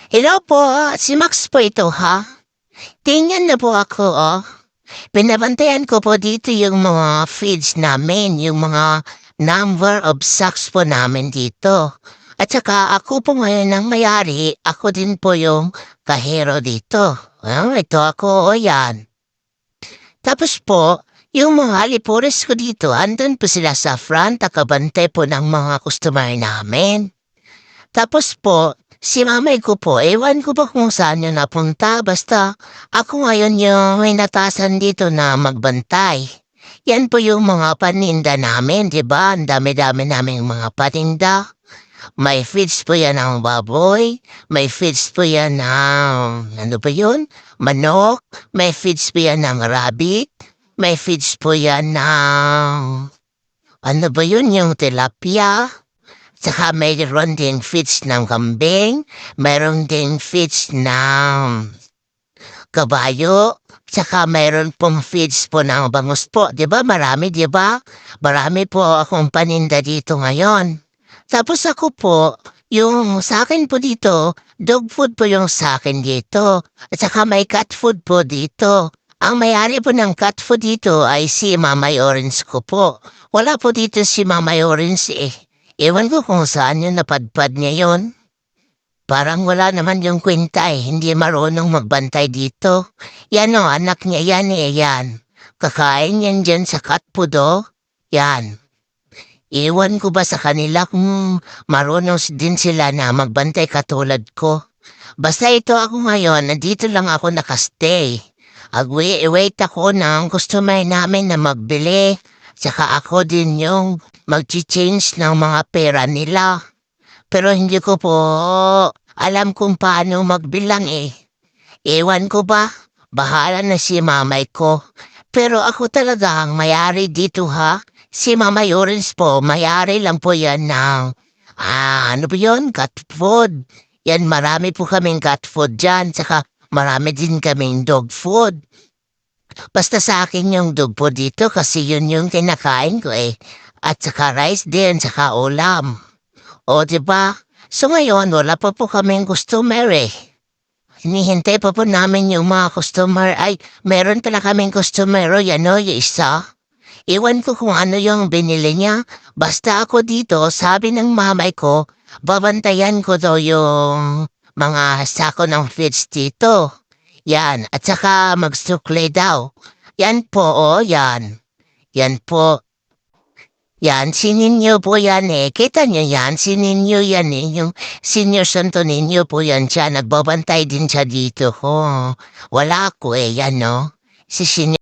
Hello po, si Max po ito ha. Tingnan na po ako Binabantayan ko po dito yung mga feeds namin, yung mga number of sacks po namin dito. At saka ako po ngayon ang mayari, ako din po yung kahero dito. Ito ako, yan. Tapos po, yung mga alipores ko dito, andun po sila sa front, nakabante po ng mga customer namin. Tapos po, si mamay ko po, ewan ko pa kung saan yun napunta, basta ako ngayon yung may natasan dito na magbantay. Yan po yung mga paninda namin, di ba? Ang dami-dami naming mga paninda. May feeds po yan ng baboy, may feeds po yan ng, ano ba yun? Manok, may feeds po yan ng rabbit, may feeds po yan ng, ano ba yun, yung tilapia? Saka mayroon din feeds ng kambing, mayroon din feeds ng kabayo, saka mayroon pong feeds po ng bangus po. Di ba? Marami, di ba? Marami po akong paninda dito ngayon. Tapos ako po, yung sa akin po dito, dog food po yung sa akin dito. At saka may cat food po dito. Ang may-ari po ng cat food dito ay si Mamay Orange ko po. Wala po dito si Mamay Orange eh. Ewan ko kung saan yung napadpad niya yon. Parang wala naman yung kwenta eh. Hindi marunong magbantay dito. Yan o, anak niya yan eh, yan. Kakain yan dyan sa cat food Yan. Ewan ko ba sa kanila kung marunong din sila na magbantay katulad ko. Basta ito ako ngayon, nandito lang ako nakastay. Wait ako ng customer namin na magbili. Saka ako din yung mag-change ng mga pera nila. Pero hindi ko po alam kung paano magbilang eh. Ewan ko ba? Bahala na si mamay ko. Pero ako talaga ang mayari dito ha. Si Mamay Orange po, mayari lang po yan ng, ano ba yun? Cat food. Yan, marami po kaming cat food dyan. Saka marami din kaming dog food. Basta sa akin yung dog food dito kasi yun yung kinakain ko eh. At saka rice din, saka ulam. O, diba? So ngayon, wala pa po kaming customer eh. Hinihintay pa po namin yung mga customer. Ay, meron pala kaming customer yan yung isa. Iwan ko kung ano yung binili niya. Basta ako dito, sabi ng mamay ko, babantayan ko daw yung mga sako ng feeds dito. Yan, at saka magsukli daw. Yan po, yan. Yan po. Yan, si Ninyo po yan eh. Kita niyo yan, si Ninyo yan eh. Yung senior santo Ninyo po yan siya. Nagbabantay din siya dito. Wala ako eh, yan no. Si